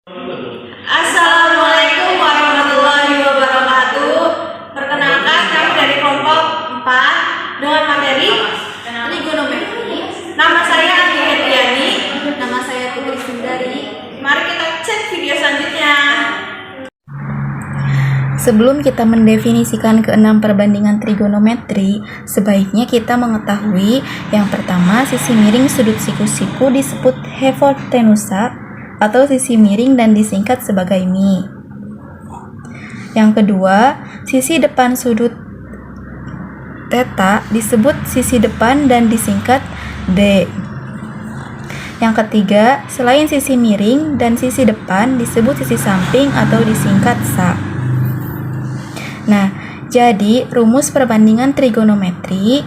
Assalamualaikum warahmatullahi wabarakatuh. Perkenalkan, kami dari kelompok 4 dengan materi trigonometri. Nama saya Andi Hediani. Nama saya Putri Sundari. Mari kita cek video selanjutnya. Sebelum kita mendefinisikan keenam perbandingan trigonometri, sebaiknya kita mengetahui yang pertama, sisi miring sudut siku-siku disebut hipotenusa atau sisi miring dan disingkat sebagai mi. Yang kedua, sisi depan sudut theta disebut sisi depan dan disingkat d. Yang ketiga, selain sisi miring dan sisi depan disebut sisi samping atau disingkat sa. Nah, jadi rumus perbandingan trigonometri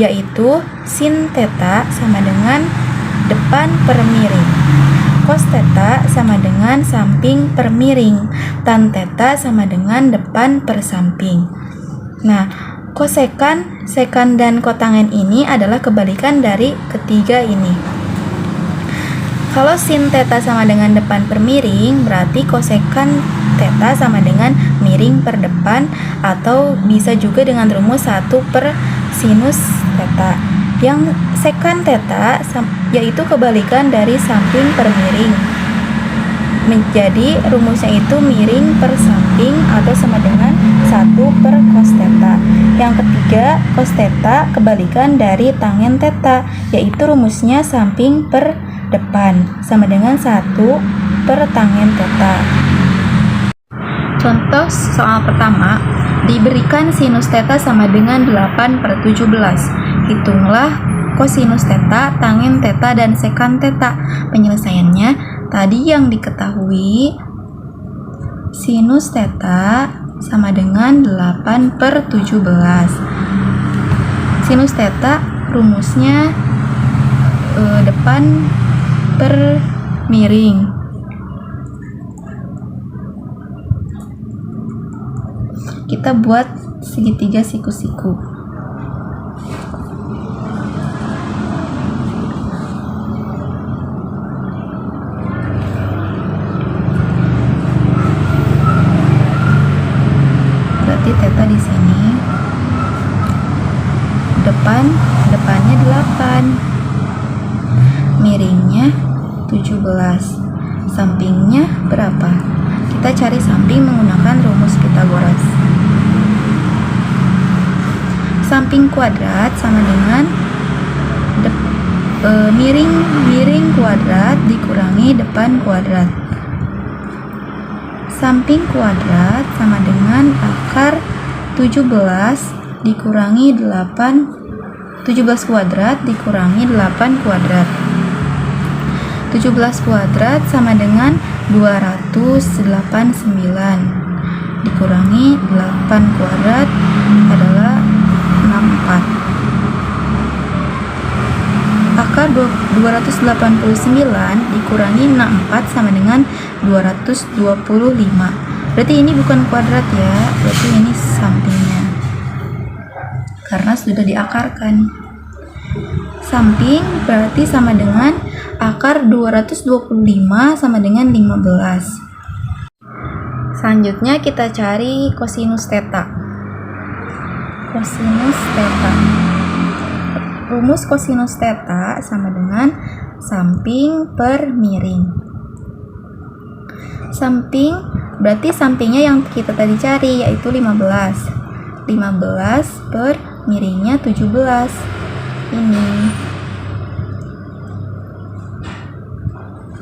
yaitu sin theta sama dengan depan per miring, cos theta sama dengan samping per miring, tan theta sama dengan depan per samping. Nah, kosekan, sekan, dan kotangen ini adalah kebalikan dari ketiga ini. Kalau sin theta sama dengan depan per miring, berarti kosekan theta sama dengan miring per depan, atau bisa juga dengan rumus 1 per sinus theta. Yang sekan theta yaitu kebalikan dari samping per miring. Menjadi rumusnya itu miring per samping atau sama dengan 1 per cos theta. Yang ketiga, cos theta kebalikan dari tangen theta, yaitu rumusnya samping per depan sama dengan 1 per tangen theta. Contoh soal pertama, diberikan sinus theta sama dengan 8 per 17. Hitunglah kosinus theta, tangen theta, dan sekan theta. Penyelesaiannya, tadi yang diketahui sinus theta sama dengan 8 per 17. Sinus theta rumusnya depan per miring. Kita buat segitiga siku-siku. Berarti theta di sini depannya 8. Miringnya 17. Sampingnya berapa? Kita cari samping menggunakan rumus Pythagoras. Samping kuadrat sama dengan miring kuadrat dikurangi depan kuadrat. Samping kuadrat sama dengan akar 17 dikurangi 17 kuadrat dikurangi 8 kuadrat. 17 kuadrat sama dengan 289 dikurangi 8 kuadrat adalah 64. Akar 289 dikurangi 64 sama dengan 225. Berarti ini bukan kuadrat ya, berarti ini sampingnya karena sudah diakarkan. Samping berarti sama dengan akar 225 sama dengan 15. Selanjutnya kita cari kosinus theta. Kosinus theta. Rumus kosinus theta sama dengan samping per miring. Samping berarti sampingnya yang kita tadi cari yaitu 15. 15 per miringnya 17. Ini.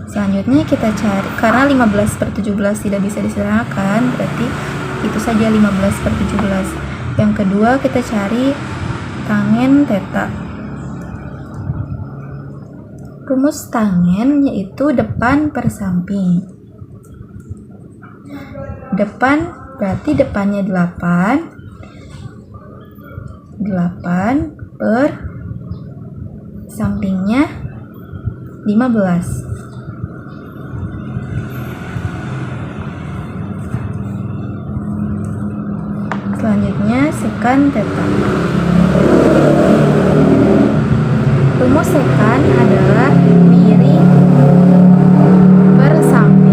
Selanjutnya kita cari, karena 15 per 17 tidak bisa disederhanakan, berarti itu saja 15 per 17. Yang kedua kita cari tangen theta. Rumus tangen yaitu depan per samping. Depan berarti depannya 8 per sampingnya 15. Selanjutnya sekan theta. Rumus sekan adalah miring per samping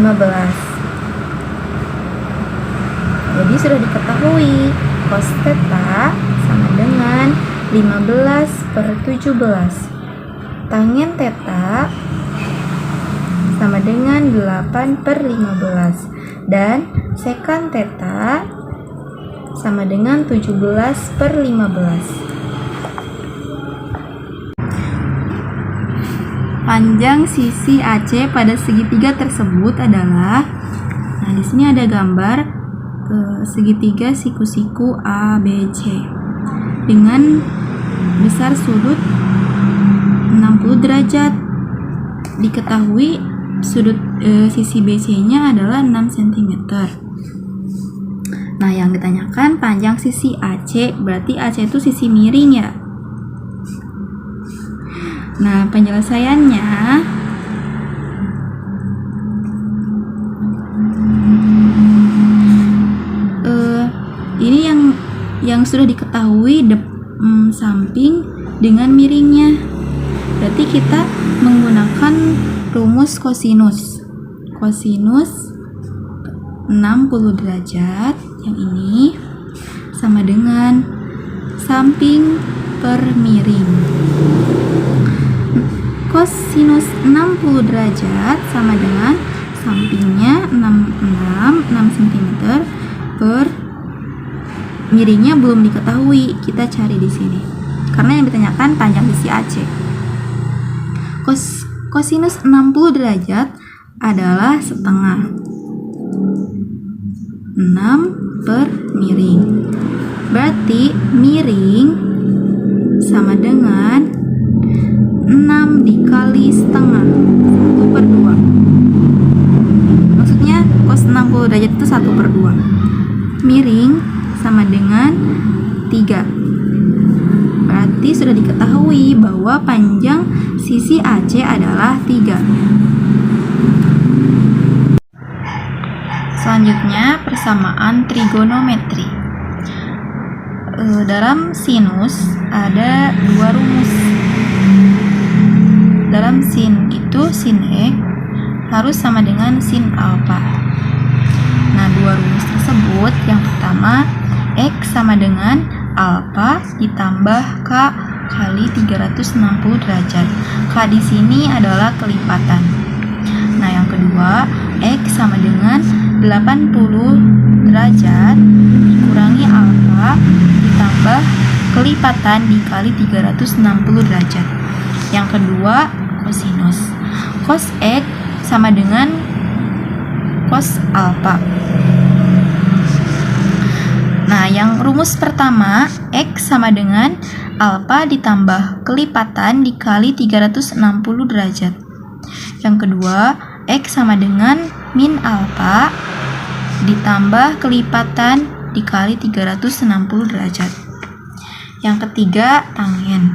15. Jadi sudah diketahui cos theta sama dengan 15/17. Tangen theta sama dengan 8/15. Dan sekan theta sama dengan 17/15. Panjang sisi AC pada segitiga tersebut adalah, nah di sini ada gambar segitiga siku-siku ABC dengan besar sudut 60 derajat. Diketahui sudut sisi BC-nya adalah 6 cm. Nah, yang ditanyakan panjang sisi AC, berarti AC itu sisi miring ya. Nah, penyelesaiannya ini yang sudah diketahui samping dengan miringnya. Berarti kita menggunakan rumus kosinus. Kosinus 60 derajat yang ini sama dengan samping per miring. Kosinus 60 derajat sama dengan sampingnya 6 cm per miringnya belum diketahui, kita cari di sini. Karena yang ditanyakan panjang sisi AC. Kosinus 60 derajat adalah setengah 6 per miring. Berarti miring sama dengan 6 dikali setengah, 1/2. Maksudnya cos 60 derajat itu 1/2. Miring sama dengan 3. Berarti sudah diketahui bahwa panjang sisi AC adalah 3. Selanjutnya persamaan trigonometri. Dalam sinus ada 2 rumus. Dalam sin itu sin X harus sama dengan sin alfa. Nah, 2 rumus tersebut, yang pertama X sama dengan alfa ditambah K kali 360 derajat. K di sini adalah kelipatan. Nah, yang kedua X sama dengan 80 derajat dikurangi alfa ditambah kelipatan dikali 360 derajat. Yang kedua kosinus. Cos X sama dengan cos alfa. Nah, yang rumus pertama X sama dengan alfa ditambah kelipatan dikali 360 derajat. Yang kedua X sama dengan min alfa ditambah kelipatan dikali 360 derajat. Yang ketiga tangen.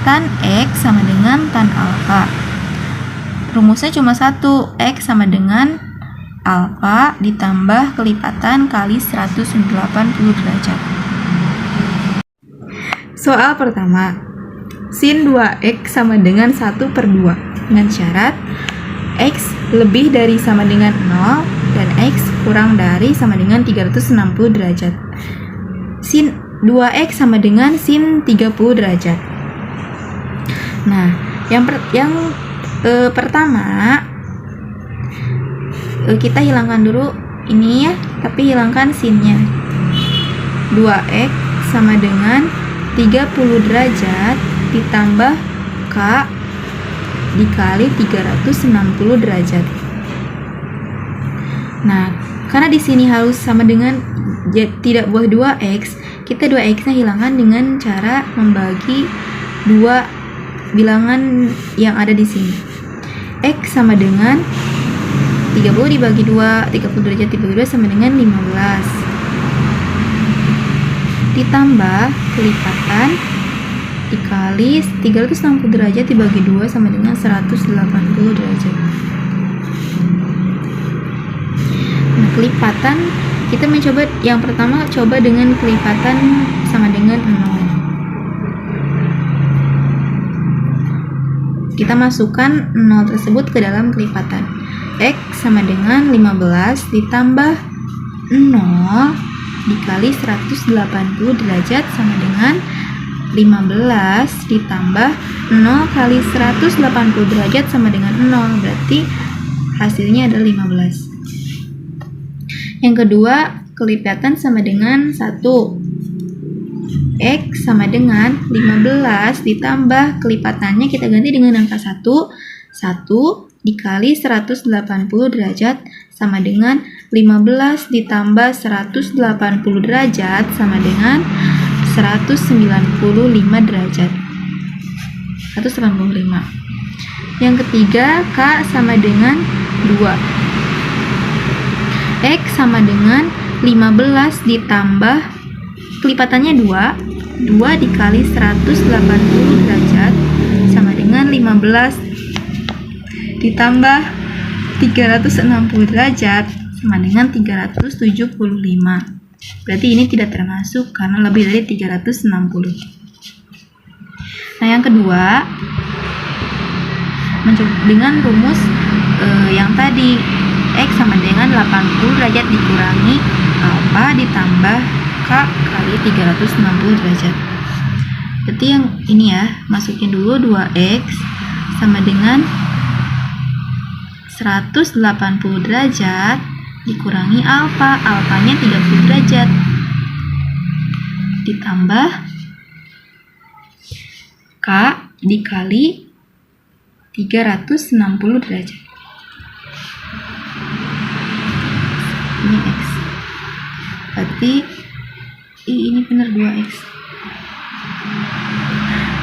Tan X sama dengan tan alfa. Rumusnya cuma satu, X sama dengan alfa ditambah kelipatan kali 180 derajat. Soal pertama, sin 2x sama dengan 1/2 dengan syarat x lebih dari sama dengan 0 dan x kurang dari sama dengan 360 derajat. Sin 2x sama dengan sin 30 derajat. Nah, yang pertama kita hilangkan dulu ini ya, tapi hilangkan sinnya. 2x sama dengan 30 derajat ditambah K dikali 360 derajat. Nah, karena di sini harus sama dengan tidak boleh 2x, kita 2x-nya hilangkan dengan cara membagi dua bilangan yang ada di sini. X sama dengan 30 dibagi 2, 30 derajat dibagi 2 sama dengan 15. Ditambah kelipatan dikali 360 derajat dibagi 2 sama dengan 180 derajat. Nah, kelipatan kita mencoba yang pertama coba dengan kelipatan sama dengan 0. Kita masukkan 0 tersebut ke dalam kelipatan. X sama dengan 15 ditambah 0 dikali 180 derajat sama dengan 15 ditambah 0 kali 180 derajat sama dengan 0. Berarti hasilnya adalah 15. Yang kedua, kelipatan sama dengan 1. X sama dengan 15 ditambah kelipatannya kita ganti dengan angka 1. 1 dikali 180 derajat sama dengan 15 ditambah 180 derajat sama dengan 195 derajat. 195. Yang ketiga, K sama dengan 2. X sama dengan 15 ditambah kelipatannya 2. 2 dikali 180 derajat sama dengan 15 ditambah 360 derajat sama dengan 375. Berarti ini tidak termasuk karena lebih dari 360. Nah, yang kedua, dengan rumus yang tadi, X sama dengan 80 derajat dikurangi alfa ditambah K kali 360 derajat. Berarti yang ini ya, masukin dulu 2X sama dengan 180 derajat dikurangi alfa, alfanya 30 derajat ditambah K dikali 360 derajat. Ini X. Berarti ini benar 2X.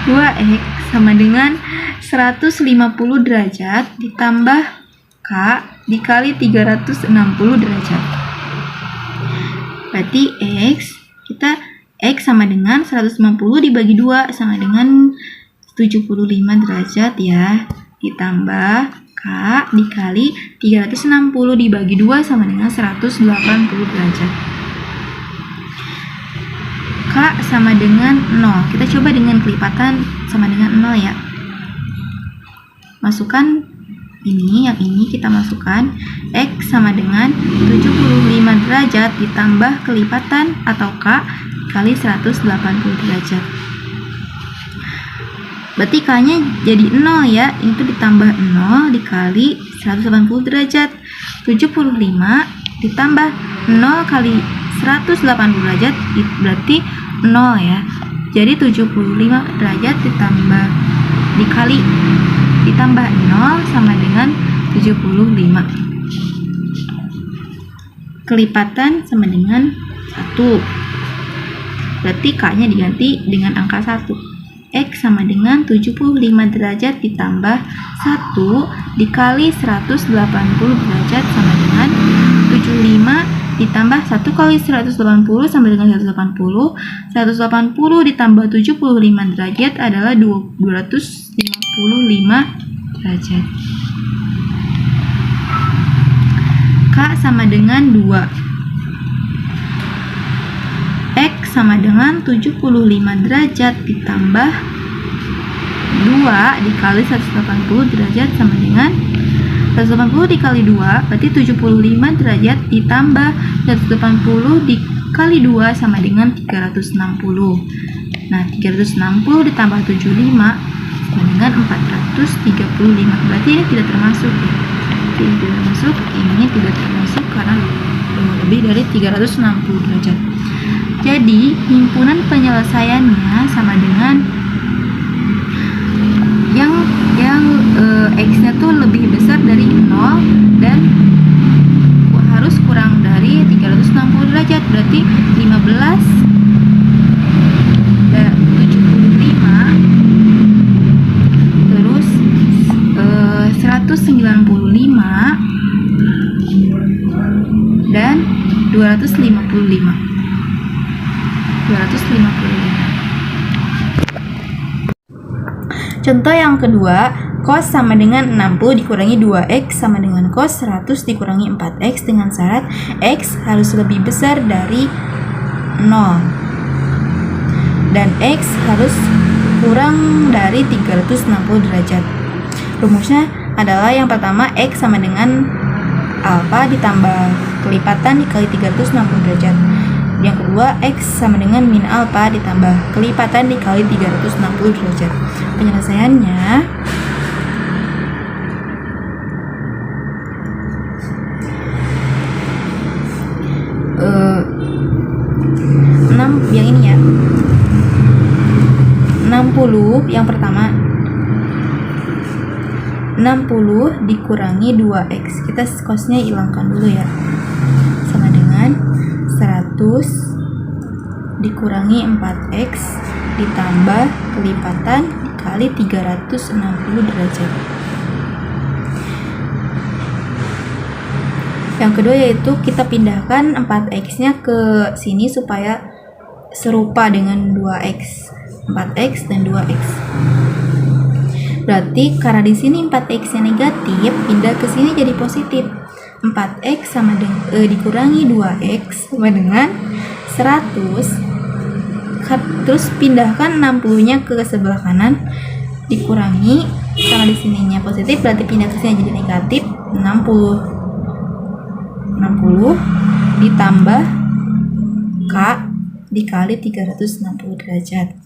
2X sama dengan 150 derajat ditambah K dikali 360 derajat. Berarti X sama dengan 150 dibagi 2 sama dengan 75 derajat ya. Ditambah K dikali 360 dibagi 2 sama dengan 180 derajat. K sama dengan 0. Kita coba dengan kelipatan sama dengan 0 ya. Masukkan ini, yang ini kita masukkan X sama dengan 75 derajat ditambah kelipatan atau K kali 180 derajat. Berarti K-nya jadi 0 ya. Itu ditambah 0 dikali 180 derajat. 75 ditambah 0 kali 180 derajat berarti 0 ya. Jadi 75 derajat ditambah 0 sama dengan 75. Kelipatan sama dengan 1. Berarti K-nya diganti dengan angka 1. X sama dengan 75 derajat ditambah 1 dikali 180 derajat sama dengan 75 ditambah 1 kali 180 sama dengan 180. 180 ditambah 75 derajat adalah 255 derajat. K sama dengan 2. X sama dengan 75 derajat ditambah 2 dikali 180 derajat sama dengan 180 dikali 2 berarti 75 derajat ditambah 180 dikali 2 sama dengan 360. Nah, 360 ditambah 75 sama dengan 435. Berarti ini tidak termasuk ya. Ini tidak termasuk, ini tidak termasuk karena lebih dari 360 derajat. Jadi, himpunan penyelesaiannya sama dengan yang X-nya tuh lebih besar dari 0 dan harus kurang dari 360 derajat. Berarti 15 dan 75 terus 195 dan 255. Contoh yang kedua, cos sama dengan 60 dikurangi 2x sama dengan cos 100 dikurangi 4x dengan syarat x harus lebih besar dari 0 dan x harus kurang dari 360 derajat. Rumusnya adalah yang pertama X sama dengan alfa ditambah kelipatan dikali 360 derajat. Yang kedua X sama dengan min alfa ditambah kelipatan dikali 360 derajat. Penyelesaiannya yang ini ya, 60 yang pertama 60 dikurangi 2x, kita cosnya hilangkan dulu ya, sama dengan 100 dikurangi 4x ditambah kelipatan dikali 360 derajat. Yang kedua yaitu kita pindahkan 4x nya ke sini supaya serupa dengan 2x, 4x dan 2x. Berarti karena di sini 4x nya negatif, pindah ke sini jadi positif. 4x sama dengan dikurangi 2x sama dengan 100. Terus pindahkan 60 nya ke sebelah kanan, dikurangi, karena di sininya positif berarti pindah ke sini jadi negatif. 60 ditambah K dikali 360 derajat.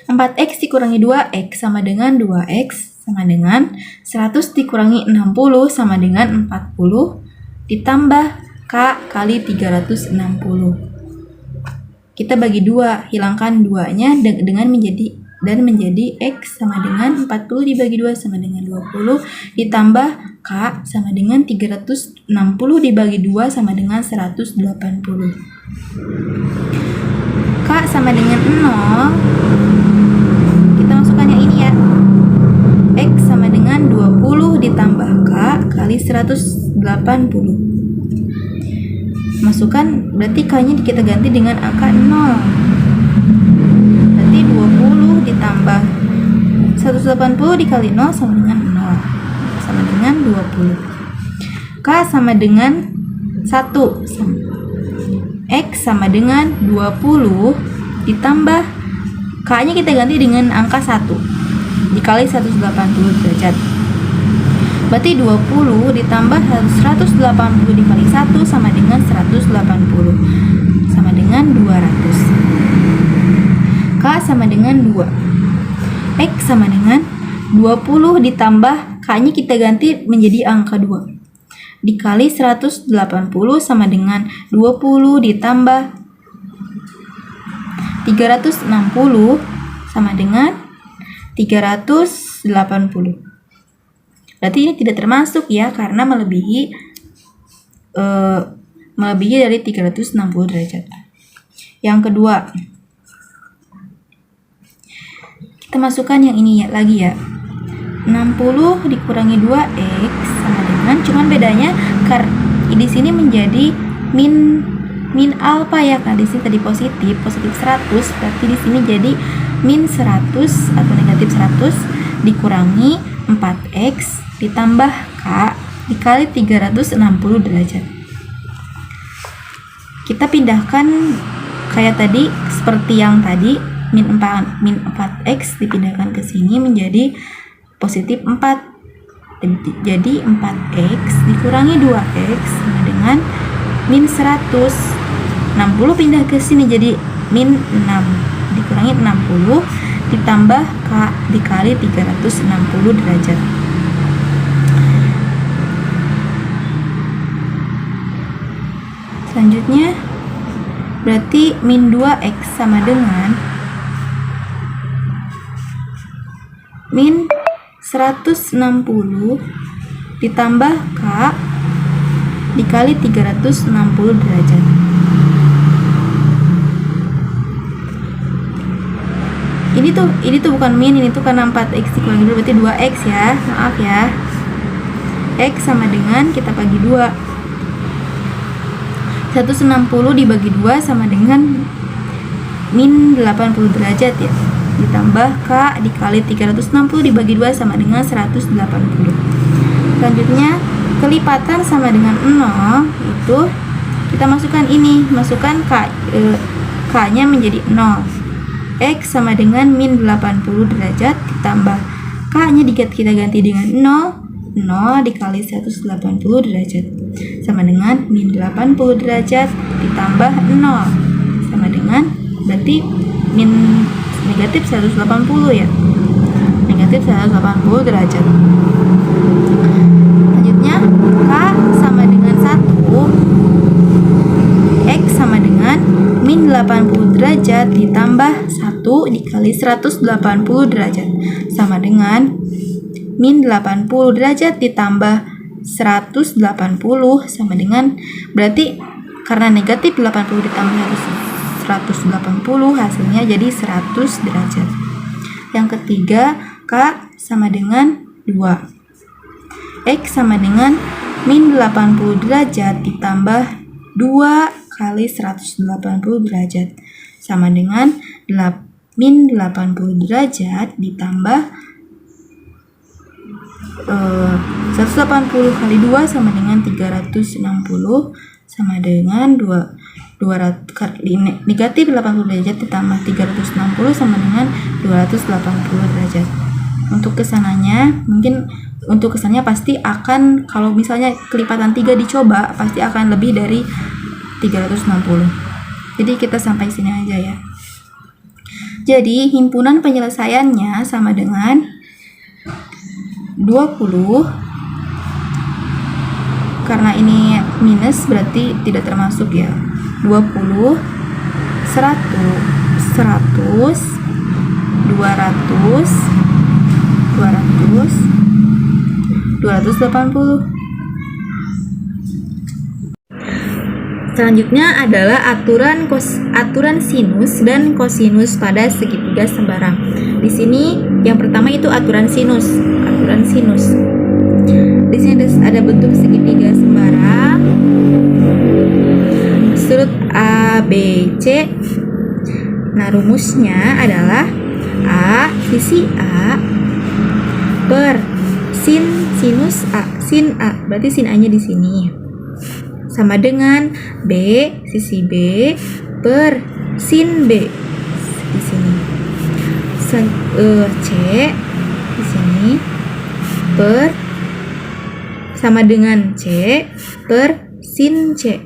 4x dikurangi 2x sama dengan 2x sama dengan 100 dikurangi 60 sama dengan 40 ditambah K kali 360. Kita bagi 2, hilangkan 2-nya dengan menjadi X sama dengan 40 dibagi 2 sama dengan 20 ditambah K sama dengan 360 dibagi 2 sama dengan 180. K sama dengan 0, kita masukkan yang ini ya, X sama dengan 20 ditambah K kali 180. Masukkan, berarti K nya kita ganti dengan angka 0, berarti 20 ditambah 180 dikali 0 sama dengan 0 sama dengan 20. K sama dengan 1, X sama dengan 20 ditambah K nya kita ganti dengan angka 1 dikali 180 derajat, berarti 20 ditambah 180 dikali 1 sama dengan 180 sama dengan 200. K sama dengan 2, X sama dengan 20 ditambah K nya kita ganti menjadi angka 2 dikali 180 sama dengan 20 ditambah 360 sama dengan 380. Berarti ini tidak termasuk ya, karena melebihi dari 360 derajat. Yang kedua, kita masukkan yang ini ya lagi ya, 60 dikurangi 2x sama dengan, cuman bedanya di sini menjadi min alfa ya, kan di sini tadi positif 100, berarti di sini jadi min 100 atau negatif 100 dikurangi 4x ditambah K dikali 360 derajat. Kita pindahkan kayak tadi, seperti yang tadi, min 4x dipindahkan ke sini menjadi positif 4. Jadi 4x dikurangi 2x sama dengan min 100. 60 pindah ke sini jadi min 6 dikurangi 60 ditambah K dikali 360 derajat. Selanjutnya berarti min 2x sama dengan min 160 ditambah K dikali 360 derajat. Ini tuh bukan min, ini tuh karena 4x dikurangi 2 berarti 2x ya, maaf ya. X sama dengan, kita bagi 2, 160 dibagi 2 sama dengan min 80 derajat ya, ditambah K dikali 360 dibagi 2 sama dengan 180. Selanjutnya kelipatan sama dengan 0, itu kita masukkan K nya menjadi 0. X sama dengan min 80 derajat ditambah K nya kita ganti dengan 0 0 dikali 180 derajat sama dengan min 80 derajat ditambah 0 sama dengan berarti min negatif 180 ya, negatif 180 derajat. Selanjutnya K sama dengan 1, X sama dengan min 80 derajat ditambah 1 dikali 180 derajat sama dengan min 80 derajat ditambah 180 sama dengan berarti karena negatif 80 ditambah 180 hasilnya jadi 100 derajat. Yang ketiga K sama dengan 2, X sama dengan min 80 derajat ditambah 2 kali 180 derajat sama dengan min 80 derajat ditambah 180 kali 2 sama dengan 360 sama dengan 200 negatif 80 derajat ditambah 360 sama dengan 280 derajat. Untuk kesananya mungkin untuk kesannya pasti akan kalau misalnya kelipatan 3 dicoba pasti akan lebih dari 360. Jadi kita sampai sini aja ya. Jadi himpunan penyelesaiannya sama dengan 20, karena ini minus berarti tidak termasuk ya. 20, 100, 200, 280. Selanjutnya adalah aturan sinus dan kosinus pada segitiga sembarang. Di sini yang pertama itu aturan sinus. Di sini ada bentuk segitiga sembarang. Sudut A, B, C. Nah, rumusnya adalah A, sisi A per sinus A, sin A. Berarti sin A-nya di sini. Sama dengan B, sisi B per sin B di sini. C di sini per sama dengan C per sin C.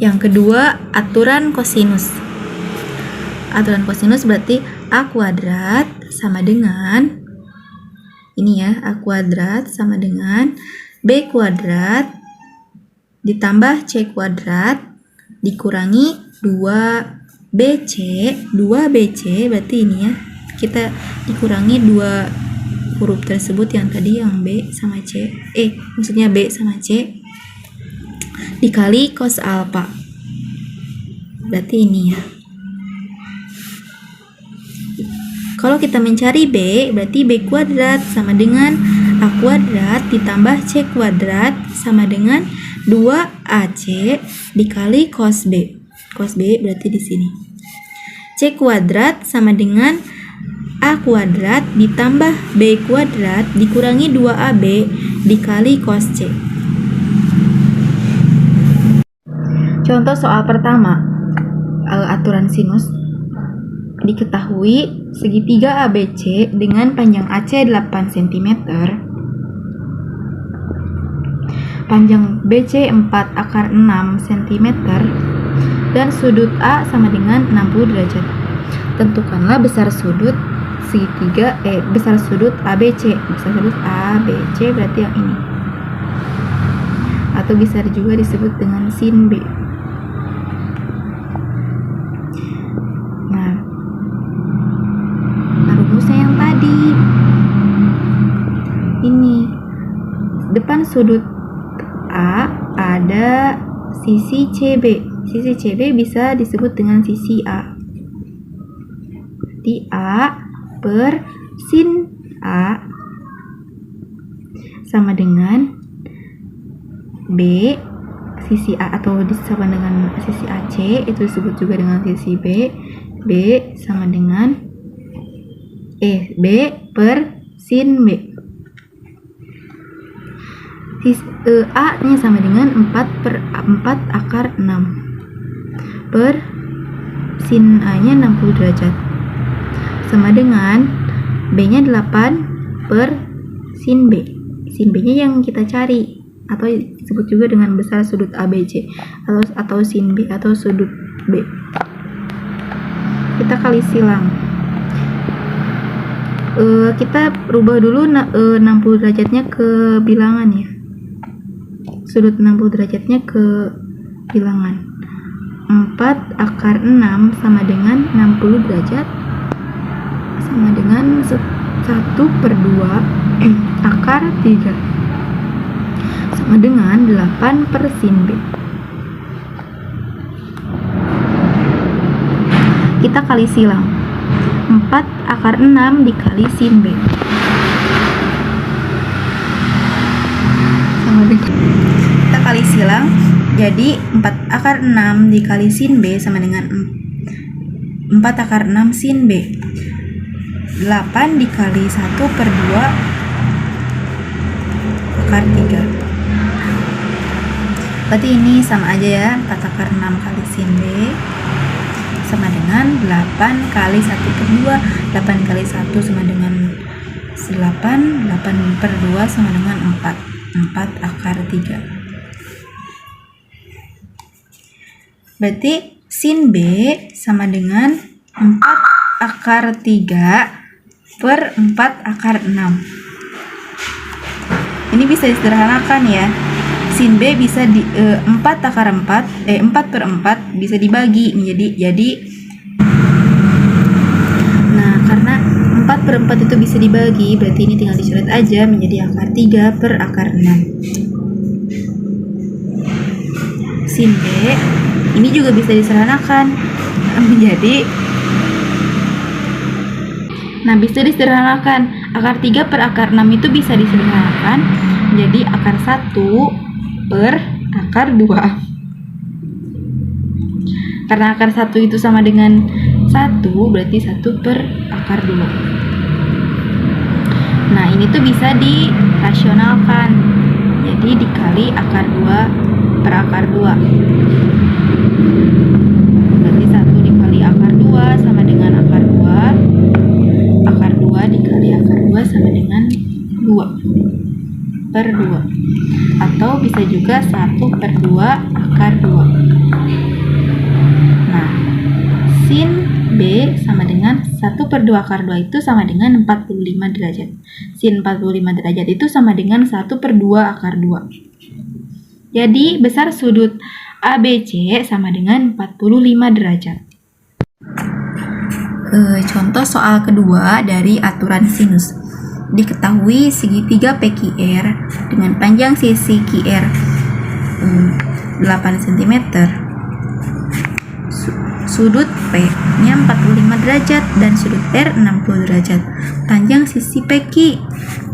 Yang kedua, aturan kosinus. Aturan kosinus berarti A kuadrat sama dengan ini ya, A kuadrat sama dengan B kuadrat ditambah C kuadrat dikurangi 2BC. 2BC berarti ini ya, kita dikurangi 2 huruf tersebut yang tadi yang B sama C. Maksudnya B sama C dikali cos alpha. Berarti ini ya. Kalau kita mencari B, berarti B kuadrat sama dengan A kuadrat ditambah C kuadrat sama dengan 2AC dikali cos B. Cos B berarti di sini. C kuadrat sama dengan A kuadrat ditambah B kuadrat dikurangi 2AB dikali cos C. Contoh soal pertama, aturan sinus. Diketahui segitiga ABC dengan panjang AC 8 cm, panjang BC 4 akar 6 cm, dan sudut A sama dengan 60 derajat. Tentukanlah besar sudut segitiga besar sudut ABC. Besar sudut ABC berarti yang ini. Atau bisa juga disebut dengan sin B. Rumusnya yang tadi ini, depan sudut A ada sisi CB. Sisi CB bisa disebut dengan sisi A. Berarti A per sin A sama dengan B sisi A atau disama dengan sisi AC, itu disebut juga dengan sisi B. B sama dengan B per sin B. A nya sama dengan 4 akar 6 per sin A nya 60 derajat sama dengan B-nya 8 per sin B. Sin B-nya yang kita cari, atau disebut juga dengan besar sudut ABC, atau sin B atau sudut B. Kita kali silang. Kita rubah dulu 60 derajatnya ke bilangan ya. Sudut 60 derajatnya ke bilangan. 4 akar 6 sama dengan 60 derajat sama dengan 1 per 2 akar 3 sama dengan 8 per sin B. Kita kali silang. 4 akar 6 dikali sin B sama dengan, kita kali silang, jadi 4 akar 6 dikali sin B sama dengan 4 akar 6 sin B. 8 dikali 1 per 2 akar 3. Berarti ini sama aja ya, 4 akar 6 kali sin B sama dengan 8 kali 1 per 2. 8 kali 1 sama dengan 8. 8 per 2 sama dengan 4. 4 akar 3. Berarti sin B sama dengan 4 akar 3 per 4 akar 6. Ini bisa disederhanakan ya. Sin B bisa di 4 akar 4 per 4 bisa dibagi jadi nah, karena 4 per 4 itu bisa dibagi, berarti ini tinggal dicoret aja menjadi akar 3 per akar 6. Sin B ini juga bisa disederhanakan menjadi, nah bisa disederhanakan, akar 3 per akar 6 itu bisa disederhanakan menjadi akar 1 per akar 2. Karena akar 1 itu sama dengan 1, berarti 1 per akar 2. Nah, ini tuh bisa dirasionalkan. Jadi dikali akar 2 per akar 2. Berarti 1 dikali akar 2 sama dengan akar 2. Akar 2 dikali akar 2 sama dengan 2 per 2, atau bisa juga 1 per 2 akar 2. Nah, sin B sama dengan 1 per 2 akar 2 itu sama dengan 45 derajat. Sin 45 derajat itu sama dengan 1 per 2 akar 2. Jadi besar sudut ABC sama dengan 45 derajat. Contoh soal kedua dari aturan sinus. Diketahui segitiga PQR dengan panjang sisi QR 8 cm, sudut P nya 45 derajat dan sudut R 60 derajat. Panjang sisi PQ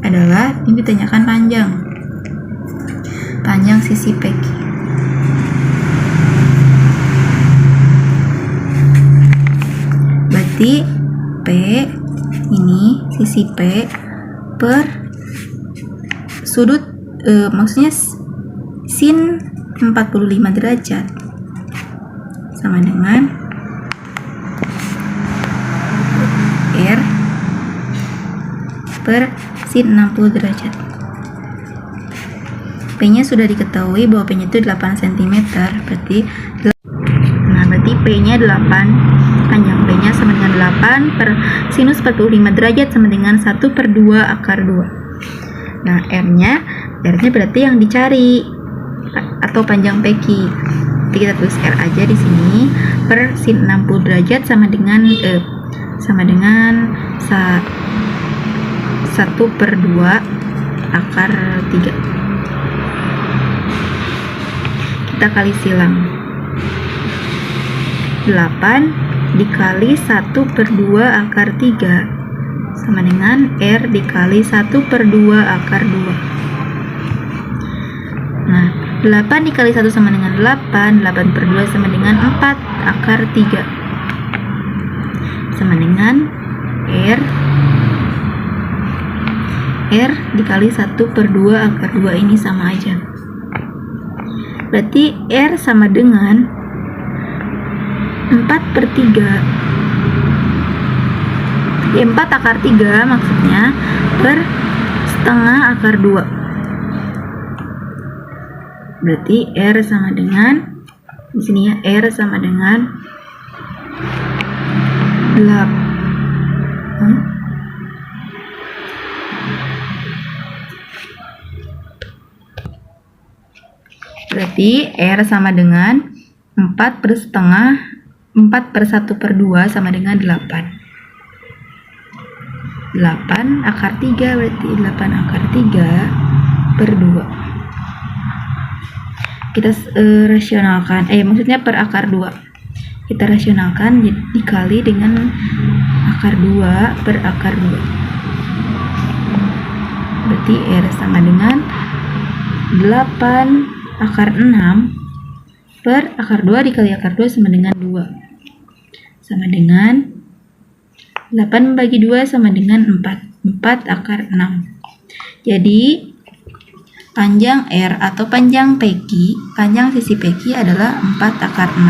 adalah, ini ditanyakan panjang sisi PQ. Berarti P ini sisi P per sudut maksudnya sin 45 derajat sama dengan R per sin 60 derajat. P-nya sudah diketahui bahwa P-nya itu 8 cm, berarti P-nya 8, panjang P-nya sama dengan 8 per sinus 45 derajat sama dengan 1 per 2 akar 2. Nah, R-nya berarti yang dicari atau panjang PQ. Jadi kita tulis R aja di sini, per sin 60 derajat sama dengan 1 per 2 akar 3. Kita kali silang. 8 dikali 1 per 2 akar 3 sama dengan R dikali 1 per 2 akar 2. Nah, 8 dikali 1 sama dengan 8, 8 per 2 sama dengan 4 akar 3 sama dengan R dikali 1 per 2 akar 2 ini sama aja. Berarti R sama dengan 4 per 3 Ya, 4 akar 3 maksudnya per setengah akar 2. Berarti R sama dengan, di sini ya, R sama dengan 8. Berarti R sama dengan 4 per setengah, 4 per 1 per 2 sama dengan 8. 8 akar 3, berarti 8 akar 3 per 2. Kita rasionalkan, maksudnya per akar 2. Kita rasionalkan dikali dengan akar 2 per akar 2. Berarti R sama dengan 8 akar 6 per akar 2 dikali akar 2 sama dengan 2. Sama dengan 8 bagi 2 sama dengan 4. 4 akar 6. Jadi panjang R atau panjang PQ, panjang sisi PQ adalah 4 akar 6.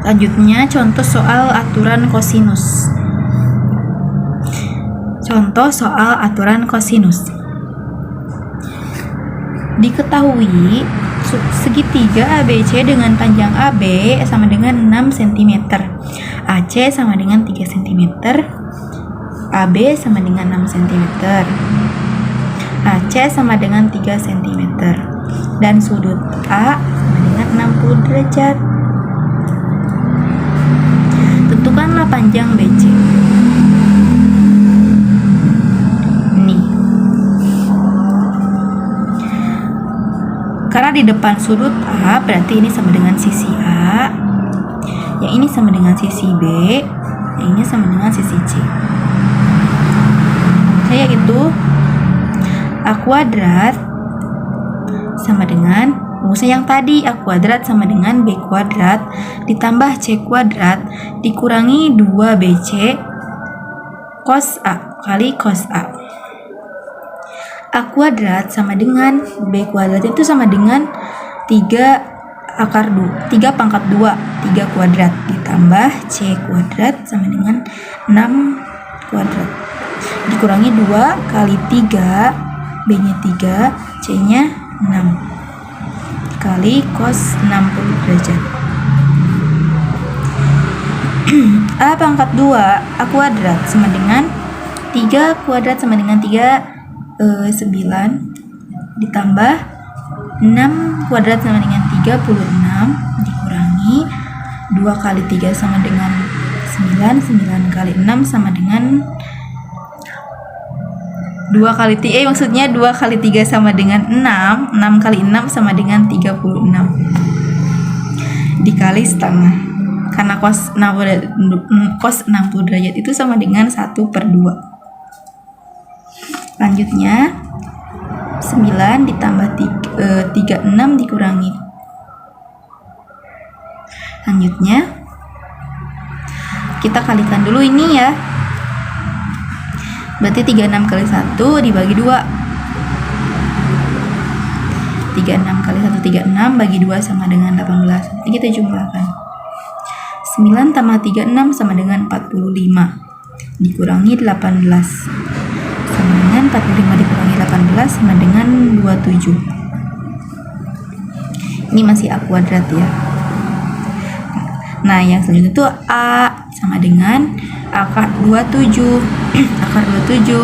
Selanjutnya contoh soal aturan kosinus. Contoh soal aturan kosinus. Diketahui segitiga ABC dengan panjang AB sama dengan 6 cm, AC sama dengan 3 cm, AB sama dengan 6 cm, AC sama dengan 3 cm, dan sudut A sama dengan 60 derajat. Tentukanlah panjang BC. Karena di depan sudut A, berarti ini sama dengan sisi A, yang ini sama dengan sisi B, yang ini sama dengan sisi C. Kayak gitu, A kuadrat sama dengan, yang tadi A kuadrat sama dengan B kuadrat ditambah C kuadrat dikurangi 2BC cos A kali cos A. A kuadrat sama dengan B kuadrat itu sama dengan 3 akar 2, 3 pangkat 2, 3 kuadrat ditambah C kuadrat sama dengan 6 kuadrat dikurangi 2 kali 3, B nya 3, C nya 6 kali cos 60 derajat. A pangkat 2 A kuadrat sama dengan 3 kuadrat sama dengan 9 ditambah 6 kuadrat sama dengan 36 dikurangi 2 kali 3 sama dengan 9, 9 kali 6 sama dengan 2 kali 3, maksudnya 2 kali 3 sama dengan 6, 6 kali 6 sama dengan 36 dikali setengah, karena cos 60 derajat itu sama dengan 1/2. Selanjutnya 9 ditambah 36 dikurangi. Selanjutnya kita kalikan dulu ini ya. Berarti 36 kali 1 dibagi 2. 36 kali 1 36 bagi 2 sama dengan 18. Nanti kita jumlahkan. 9 tambah 36 sama dengan 45 dikurangi 18 sama dengan 45 dikurangi 18 sama dengan 27. Ini masih A kuadrat ya. Nah, yang selanjutnya itu A sama dengan akar 27. Akar 27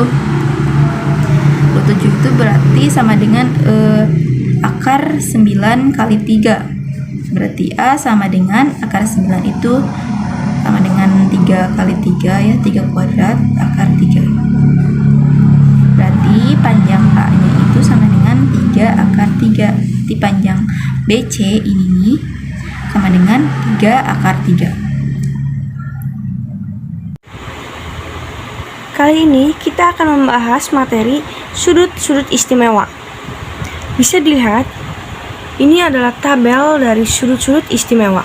itu berarti sama dengan akar 9 kali 3. Berarti A sama dengan akar 9 itu sama dengan 3 kali 3 ya, 3 kuadrat akar 3. Berarti panjang A-nya itu sama dengan 3 akar 3. Di panjang BC ini sama dengan 3 akar 3. Kali ini kita akan membahas materi sudut-sudut istimewa. Bisa dilihat, ini adalah tabel dari sudut-sudut istimewa.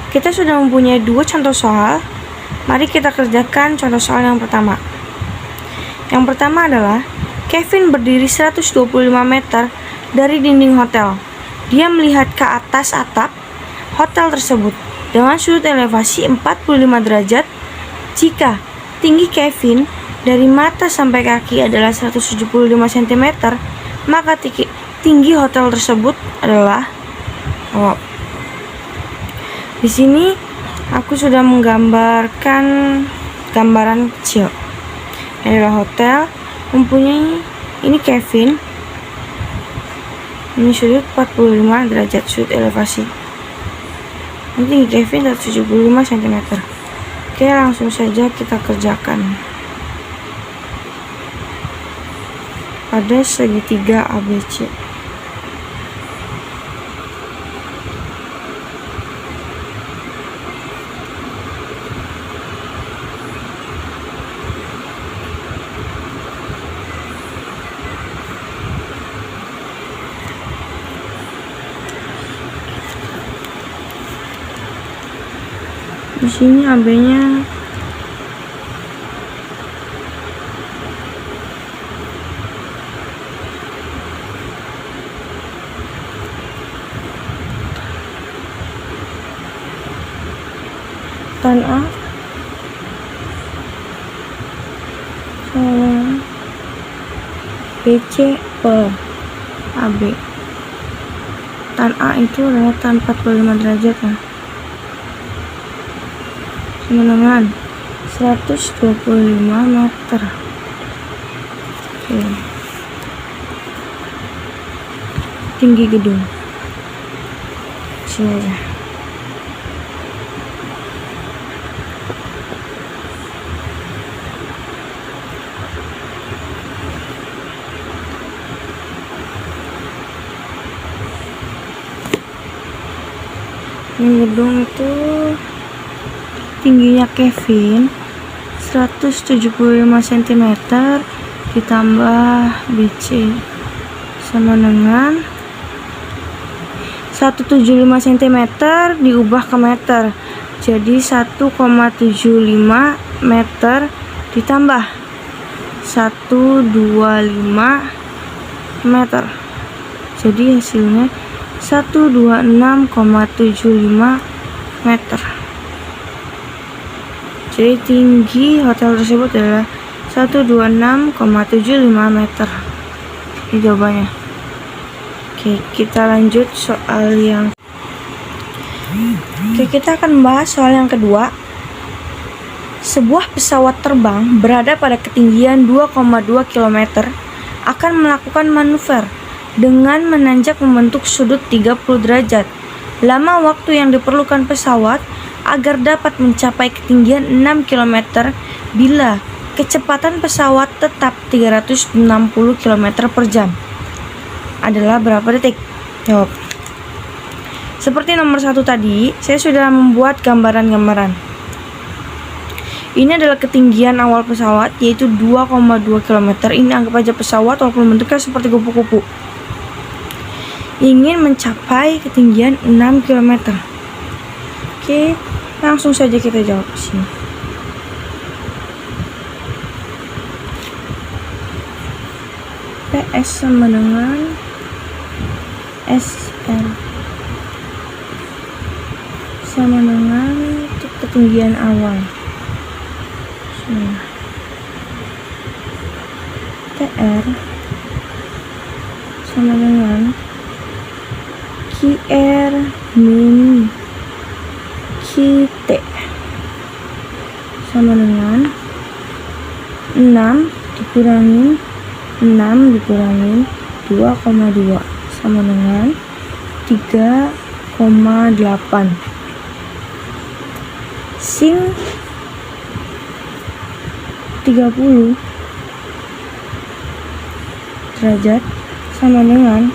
Kita sudah mempunyai 2 contoh soal. Mari kita kerjakan contoh soal yang pertama. Yang pertama adalah Kevin berdiri 125 meter dari dinding hotel. Dia melihat ke atas atap hotel tersebut dengan sudut elevasi 45 derajat. Jika tinggi Kevin dari mata sampai kaki adalah 175 cm, maka tinggi hotel tersebut adalah Di sini aku sudah menggambarkan gambaran kecil. Ini adalah hotel mempunyai, ini Kevin, ini sudut 45 derajat sudut elevasi. Ini tinggi Kevin 175 cm. Oke, langsung saja kita kerjakan pada segitiga ABC. Di sini AB-nya tan A sama BC per AB. Tan A itu adalah tan 45 derajat ya, sama dengan 125 meter. Oke. Tinggi gedung sini aja. Ini gedung itu tingginya Kevin 175 cm ditambah BC sama dengan 175 cm diubah ke meter, jadi 1,75 meter ditambah 125 meter, jadi hasilnya 126,75 meter. Jadi tinggi hotel tersebut adalah 126,75 meter. Ini jawabannya. Oke, kita lanjut soal yang kita akan membahas soal yang kedua. Sebuah pesawat terbang berada pada ketinggian 2,2 km akan melakukan manuver dengan menanjak membentuk sudut 30 derajat. Lama waktu yang diperlukan pesawat agar dapat mencapai ketinggian 6 km bila kecepatan pesawat tetap 360 km per jam adalah berapa detik? Jawab. Seperti nomor 1 tadi, saya sudah membuat gambaran-gambaran. Ini adalah ketinggian awal pesawat, yaitu 2,2 km. Ini anggap aja pesawat walaupun bentuknya seperti kupu-kupu. Ingin mencapai ketinggian 6 km. Oke, langsung saja kita jawab di sini. PS sama dengan SR sama dengan ketinggian awal. TR sama dengan QR min QT sama dengan 6 dikurangi 2,2 sama dengan 3,8. Sin 30 derajat sama dengan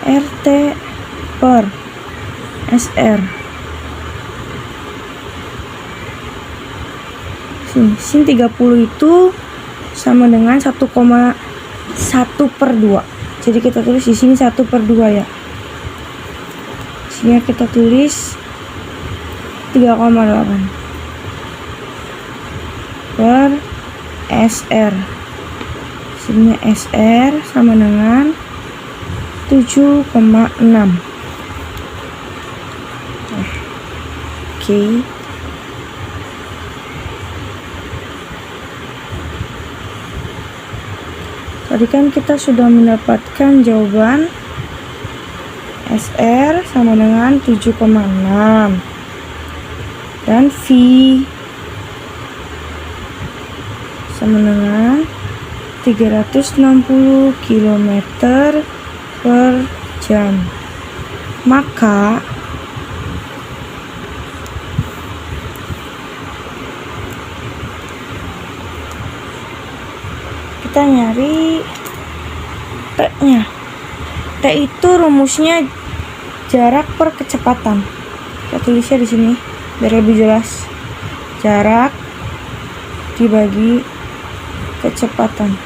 RT per SR. Sin 30 itu sama dengan 1,1 per 2. Jadi kita tulis di sini 1 per 2 ya. Sini kita tulis 3,8 per SR. Sini SR sama dengan 7,6. Oke. Tadi kan kita sudah mendapatkan jawaban SR sama dengan 7,6 dan V sama dengan 360 km per jam. Maka kita nyari T-nya. T itu rumusnya jarak per kecepatan. Kita tulisnya di sini biar lebih jelas. Jarak dibagi kecepatan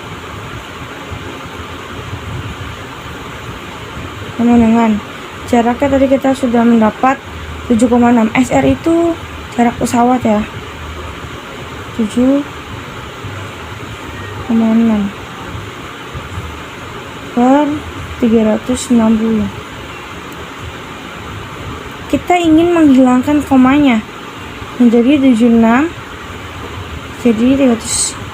sama dengan jaraknya tadi kita sudah mendapat 7,6. SR itu jarak pesawat ya, 7,6 per 360. Kita ingin menghilangkan komanya menjadi 76, jadi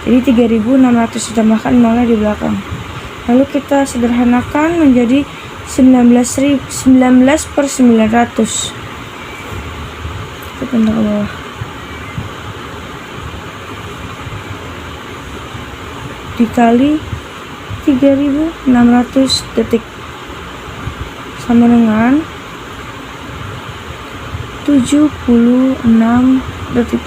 3600, ditambahkan nolnya di belakang. Lalu kita sederhanakan menjadi 19 per 900. Kita pindah ke bawah. Dikali 3600 detik sama dengan 76 detik.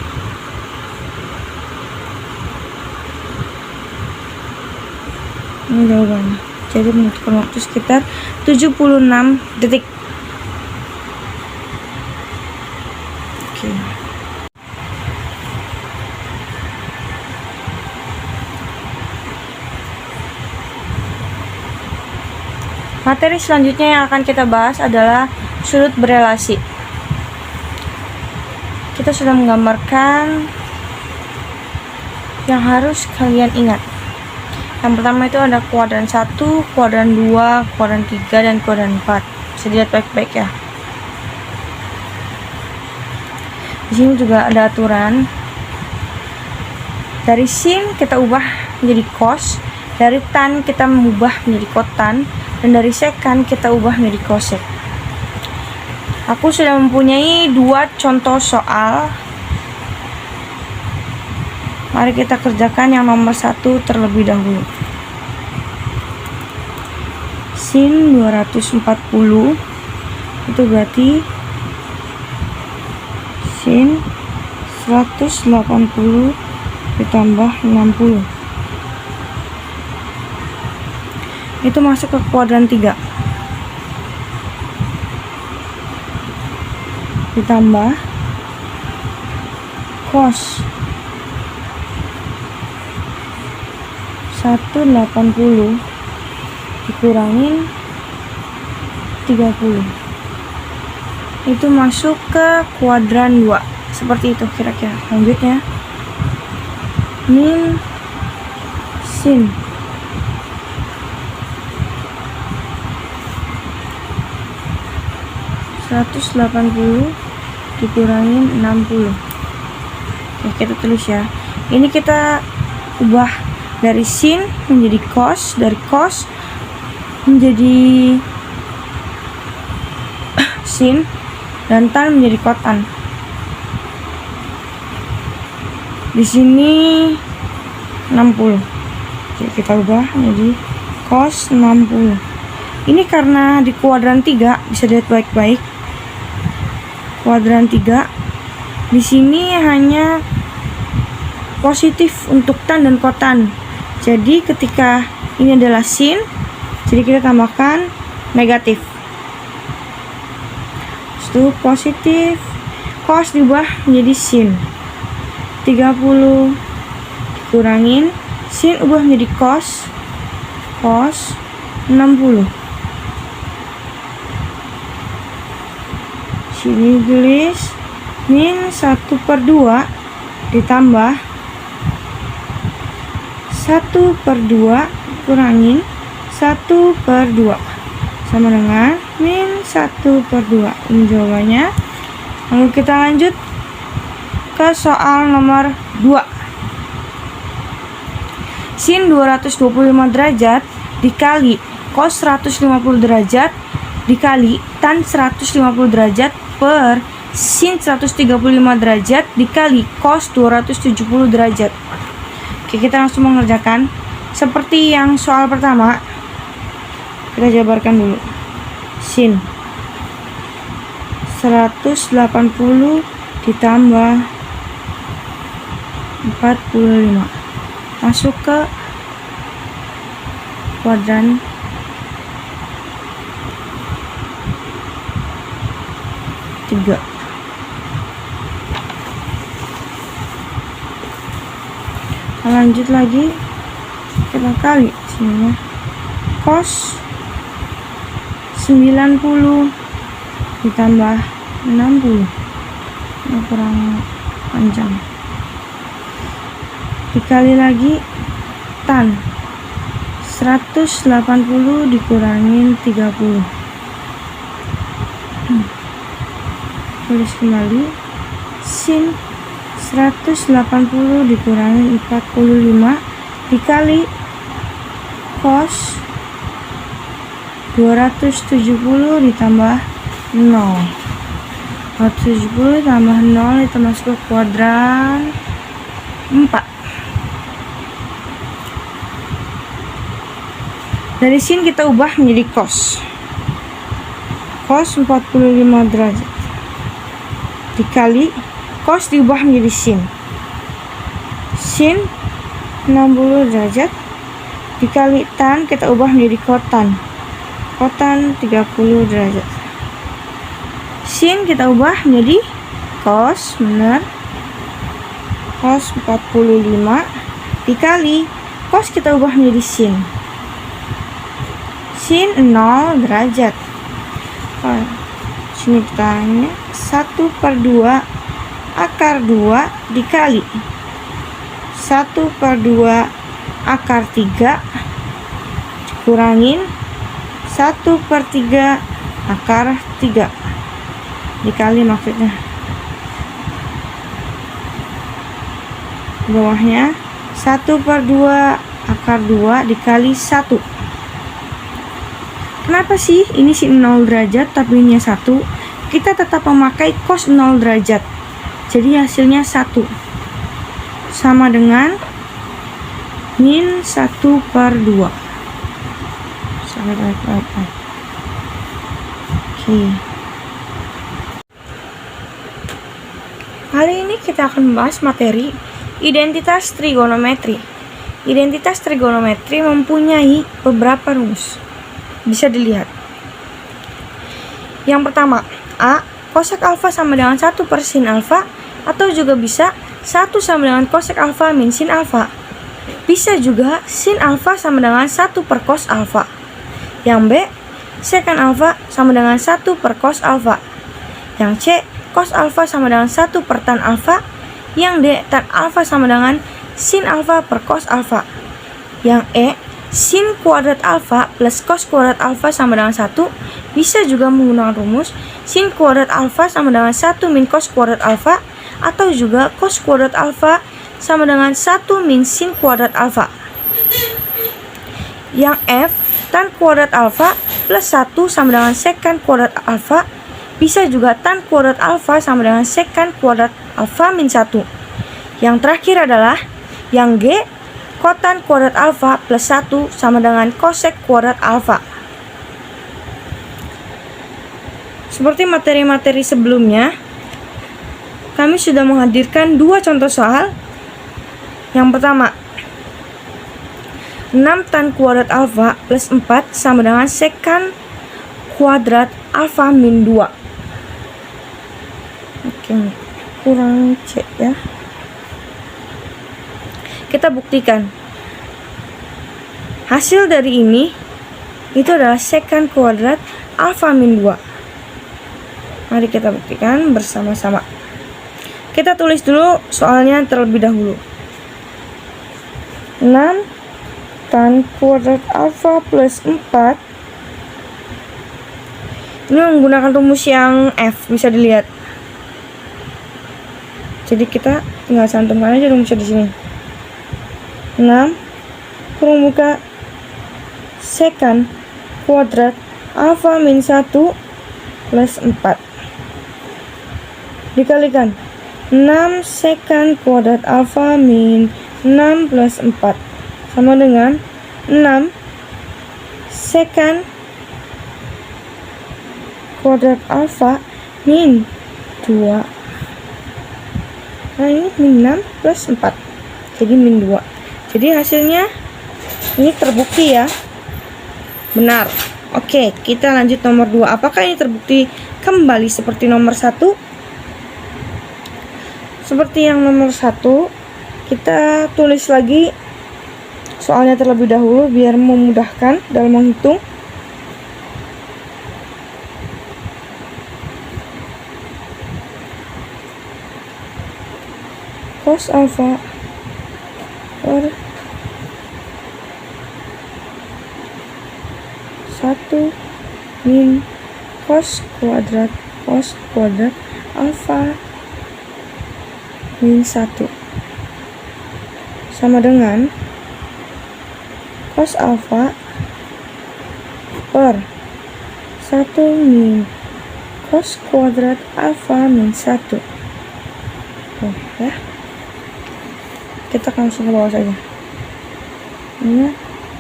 Ini jawabannya. Jadi membutuhkan waktu sekitar 76 detik. Oke. Materi selanjutnya yang akan kita bahas adalah sudut berelasi. Kita sudah menggambarkan yang harus kalian ingat. Yang pertama itu ada kuadran 1, kuadran 2, kuadran 3, dan kuadran 4. Bisa dilihat baik-baik ya. Di sini juga ada aturan. Dari sin kita ubah menjadi cos, dari tan kita mengubah menjadi kotan, dan dari sekan kita ubah menjadi kosek. Aku sudah mempunyai 2 contoh soal. Mari kita kerjakan yang nomor 1 terlebih dahulu. Sin 240 itu berarti sin 180 ditambah 60. Itu masuk ke kuadran 3. Ditambah cos 180 dikurangin 30. Itu masuk ke kuadran 2. Seperti itu kira-kira. Lanjutnya min sin 180 dikurangin 60. Oke, kita tulis ya. Ini kita ubah dari sin menjadi cos, dari cos menjadi sin, dan tan menjadi kotan. Di sini 60. Oke, kita ubah menjadi cos 60. Ini karena di kuadran 3, bisa dilihat baik-baik. Kuadran 3 di sini hanya positif untuk tan dan kotan. Jadi ketika ini adalah sin, jadi kita tambahkan negatif. Itu positif, cos diubah menjadi sin. 30 dikurangin sin ubah menjadi cos 60. Sini tulis min 1/2 ditambah 1/2 kurangin 1/2. sama dengan min 1/2. Ini jawabannya. Lalu kita lanjut ke soal nomor 2. Sin 225 derajat dikali cos 150 derajat dikali tan 150 derajat per sin 135 derajat dikali cos 270 derajat. Oke, kita langsung mengerjakan. Seperti yang soal pertama, kita jabarkan dulu. Sin 180 ditambah 45 masuk ke kuadran tiga. Lanjut lagi, kita kali sini cos 90 ditambah 60. Ini kurang panjang. Dikali lagi tan 180 dikurangin 30. Tulis kembali. Sin 180 dikurangin 45 dikali cos 270 ditambah 0. 270 tambah 0 itu masuk ke kuadran 4. Dari sin kita ubah menjadi cos 45 derajat dikali cos diubah menjadi sin 60 derajat dikali tan kita ubah menjadi kotan 30 derajat. Sin kita ubah menjadi cos, benar, cos 45 dikali cos kita ubah menjadi sin 0 derajat. Sini kita 1/2 akar 2 dikali 1/2 akar 3 dikurangin 1/3 akar 3 dikali, maksudnya bawahnya 1/2 akar 2 dikali 1. Kenapa sih ini sin 0 derajat tapi ini 1? Kita tetap memakai cos 0 derajat, jadi hasilnya 1 sama dengan min 1/2. Oke. Kali ini kita akan membahas materi identitas trigonometri. Identitas trigonometri mempunyai beberapa rumus. Bisa dilihat. Yang pertama, A, kosek alfa sama dengan 1 per sin alfa, atau juga bisa 1 sama dengan kosek alfa min sin alfa. Bisa juga sin alfa sama dengan 1 per cos alfa. Yang B, sekan alfa sama dengan 1 per cos alfa. Yang C, cos alfa sama dengan 1 per tan alfa. Yang D, tan alfa sama dengan sin alfa per cos alfa. Yang E, sin kuadrat alfa plus cos kuadrat alfa sama dengan 1. Bisa juga menggunakan rumus sin kuadrat alfa sama dengan 1 min cos kuadrat alfa, atau juga cos kuadrat alfa sama dengan 1 min sin kuadrat alfa. Yang F, tan kuadrat alfa plus 1 sama dengan sekan kuadrat alfa. Bisa juga tan kuadrat alfa sama dengan sekan kuadrat alfa min 1. Yang terakhir adalah yang G, kotan kuadrat alfa plus 1 sama dengan kosek kuadrat alfa. Seperti materi-materi sebelumnya, kami sudah menghadirkan 2 contoh soal. Yang pertama, 6 tan kuadrat alfa plus 4 sama dengan sekan kuadrat alfa min 2. Oke, kurang C ya. Kita buktikan. Hasil dari ini itu adalah sekan kuadrat alfa min 2. Mari kita buktikan bersama-sama. Kita tulis dulu soalnya terlebih dahulu. 6 tan kuadrat alfa plus 4 Ini menggunakan rumus yang F, bisa dilihat. Jadi kita tinggal cantumkan aja rumusnya di sini. 6 kurung buka secant kuadrat alfa min 1 plus 4 dikalikan 6 secant kuadrat alfa min 6 plus 4 sama dengan 6 secant kuadrat alfa min 2. Nah ini min 6 plus 4, jadi min 2. Jadi hasilnya ini terbukti ya, benar. Oke, kita lanjut nomor 2. Apakah ini terbukti kembali seperti nomor 1? Seperti yang nomor 1, kita tulis lagi soalnya terlebih dahulu biar memudahkan dalam menghitung. Cos alfa per 1 min cos kuadrat alfa min 1 sama dengan cos alfa per 1 min cos kuadrat alfa min 1. Tuh ya, kita langsung ke bawah saja. Ini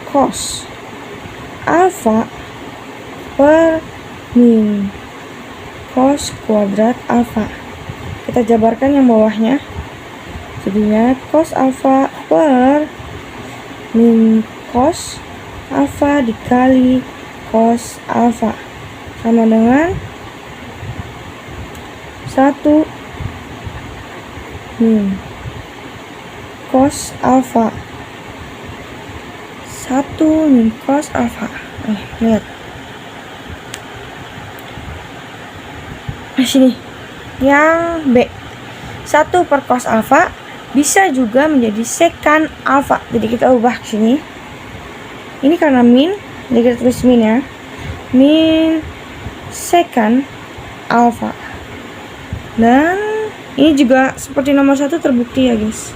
cos alfa per min cos kuadrat alfa. Kita jabarkan yang bawahnya. Jadinya cos alfa per min cos alfa dikali cos alfa sama dengan 1 min cos alfa 1 min cos alfa. Lihat. Nah, sini. Yang B. 1 per cos alfa bisa juga menjadi secant alfa. Jadi kita ubah ke sini. Ini karena min, jadi kita tulis min ya. Min secant alfa. Dan ini juga seperti nomor 1 terbukti ya, guys.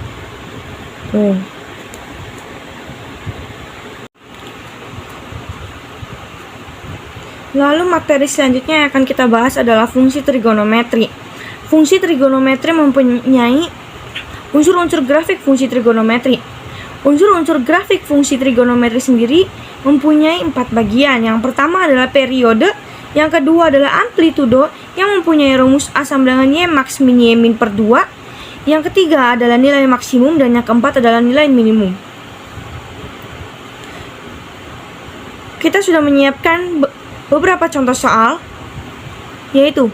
Tuh. Lalu materi selanjutnya yang akan kita bahas adalah fungsi trigonometri. Fungsi trigonometri mempunyai unsur-unsur grafik fungsi trigonometri. Unsur-unsur grafik fungsi trigonometri sendiri mempunyai 4 bagian. Yang pertama adalah periode, yang kedua adalah amplitudo yang mempunyai rumus A sama dengan Y max min Y min per 2. Yang ketiga adalah nilai maksimum dan yang keempat adalah nilai minimum. Kita sudah menyiapkan beberapa contoh soal, yaitu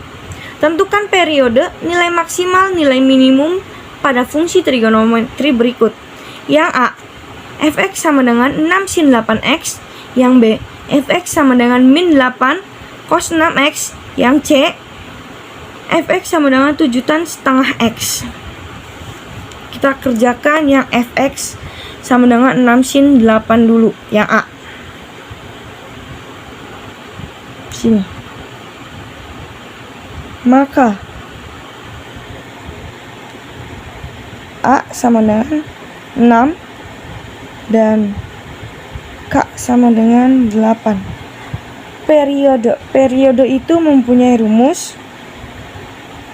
tentukan periode, nilai maksimal, nilai minimum pada fungsi trigonometri berikut. Yang A, fx sama dengan 6 sin 8x. Yang B, fx sama dengan min 8 cos 6x. Yang C, fx sama dengan 7 tan setengah x. Kita kerjakan yang fx sama dengan 6 sin 8 dulu, yang A. Sini. Maka A sama dengan 6 dan K sama dengan 8. Periode itu mempunyai rumus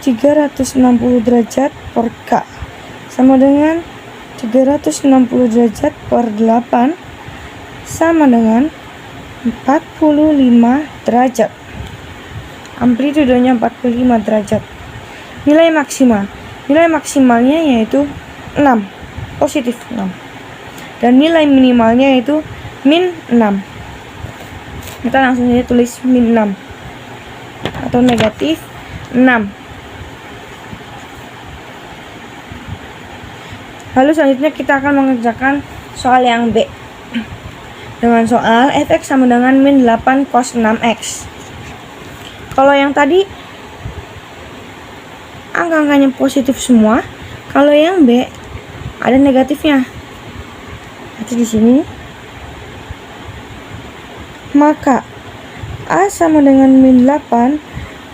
360 derajat per K sama dengan 360 derajat per 8 sama dengan 45 derajat. Amplitudenya 45 derajat. Nilai maksimal. Nilai maksimalnya yaitu 6, positif 6. Dan nilai minimalnya yaitu min 6. Kita langsung saja tulis min 6 atau negatif 6. Lalu selanjutnya kita akan mengerjakan soal yang B. Dengan soal fx sama dengan min 8 cos 6x. Kalau yang tadi angka-angkanya positif semua, kalau yang B ada negatifnya. Nanti di sini. Maka A sama dengan min 8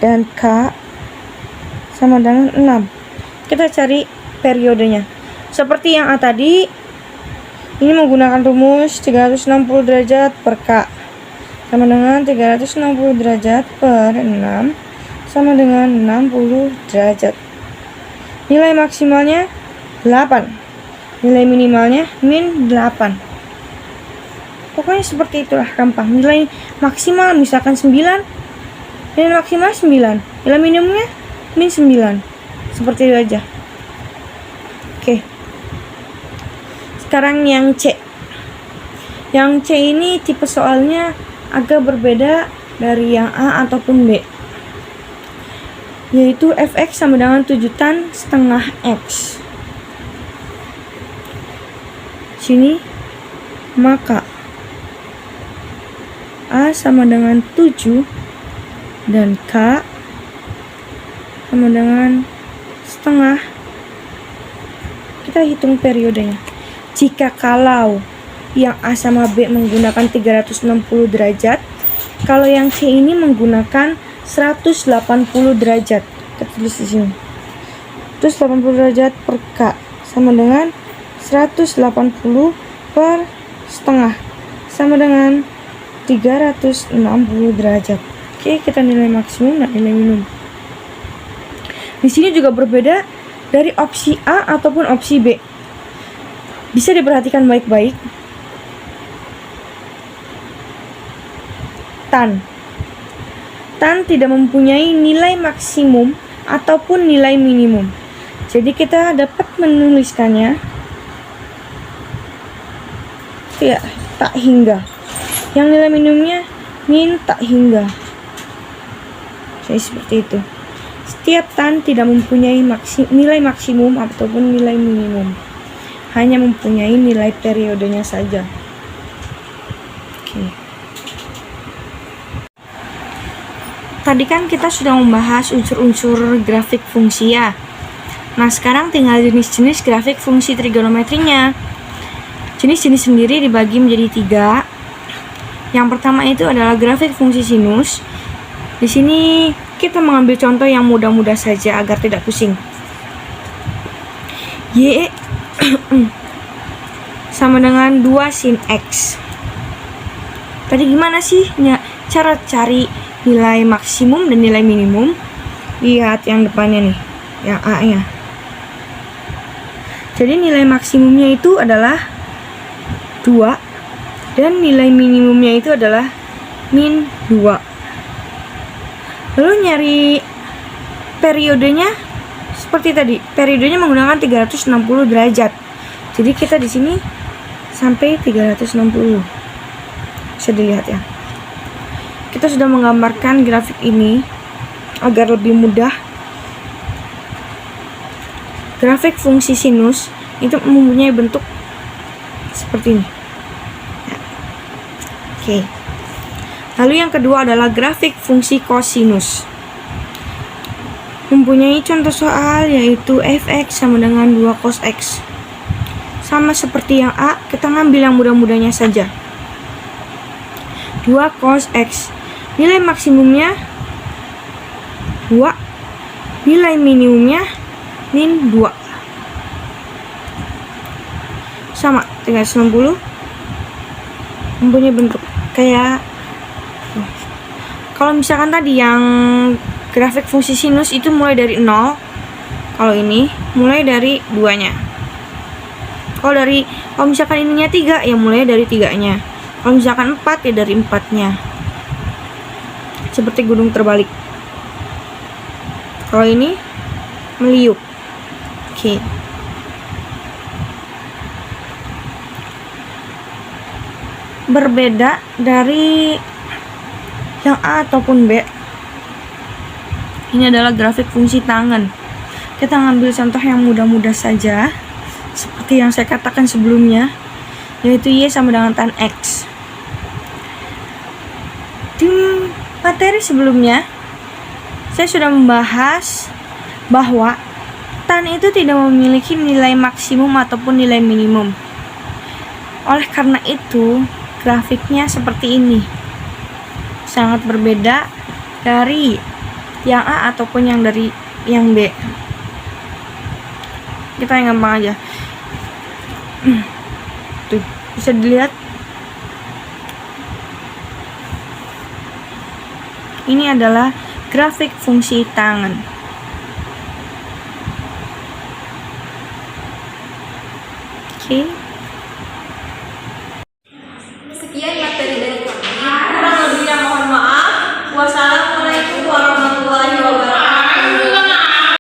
dan K sama dengan 6. Kita cari periodenya. Seperti yang A tadi, ini menggunakan rumus 360 derajat per K sama dengan 360 derajat per 6 sama dengan 60 derajat. Nilai maksimalnya 8, nilai minimalnya min 8. Pokoknya seperti itulah, gampang. Nilai maksimal misalkan 9, nilai maksimal 9, nilai minimumnya min 9. Seperti itu aja. Oke. Sekarang yang C. Yang C ini tipe soalnya agak berbeda dari yang A ataupun B, yaitu fx sama dengan 7 tan setengah x. Sini maka A sama dengan 7 dan K sama dengan setengah. Kita hitung periodenya. Jika kalau yang A sama B menggunakan 360 derajat, kalau yang C ini menggunakan 180 derajat. Kita tulis di sini. 180 derajat per K sama dengan 180 per setengah sama dengan 360 derajat. Oke, kita nilai maksimum dan nilai minimum. Di sini juga berbeda dari opsi A ataupun opsi B. Bisa diperhatikan baik-baik. Tan tidak mempunyai nilai maksimum ataupun nilai minimum. Jadi kita dapat menuliskannya ya, tak hingga. Yang nilai minimumnya min tak hingga. Jadi seperti itu. Setiap tan tidak mempunyai nilai maksimum ataupun nilai minimum. Hanya mempunyai nilai periodenya saja. Oke. Tadi kan kita sudah membahas unsur-unsur grafik fungsi ya. Nah, sekarang tinggal jenis-jenis grafik fungsi trigonometrinya. Jenis-jenis sendiri dibagi menjadi 3. Yang pertama itu adalah grafik fungsi sinus. Di sini kita mengambil contoh yang mudah-mudah saja agar tidak pusing. Y sama dengan 2 sin X. Tadi gimana sih cara cari nilai maksimum dan nilai minimum? Lihat yang depannya nih, yang A-nya. Jadi nilai maksimumnya itu adalah 2 dan nilai minimumnya itu adalah min 2. Lalu nyari periodenya seperti tadi. Periodenya menggunakan 360 derajat. Jadi kita di sini sampai 360. Bisa dilihat ya. Kita sudah menggambarkan grafik ini agar lebih mudah. Grafik fungsi sinus itu mempunyai bentuk seperti ini. Ya. Oke. Lalu yang kedua adalah grafik fungsi kosinus. Mempunyai contoh soal yaitu fx sama dengan 2 cos x. Sama seperti yang A, kita ngambil yang mudah-mudahnya saja. 2 cos x. Nilai maksimumnya 2, nilai minimumnya min 2. Sama 360. Mempunyai bentuk kayak kalau misalkan tadi yang grafik fungsi sinus itu mulai dari 0. Kalau ini mulai dari 2-nya. Kalau misalkan ininya 3 ya mulai dari 3-nya. Kalau misalkan 4 ya dari 4-nya. Seperti gunung terbalik. Kalau ini meliuk. Oke. Berbeda dari yang A ataupun B. Ini adalah grafik fungsi tangen. Kita ngambil contoh yang mudah-mudah saja, seperti yang saya katakan sebelumnya, yaitu Y sama dengan tan X. Di materi sebelumnya, saya sudah membahas bahwa tan itu tidak memiliki nilai maksimum ataupun nilai minimum. Oleh karena itu, grafiknya seperti ini. sangat berbeda dari yang A ataupun yang dari yang B. Kita yang gampang aja. Tuh, bisa dilihat. Ini adalah grafik fungsi tangan. Oke.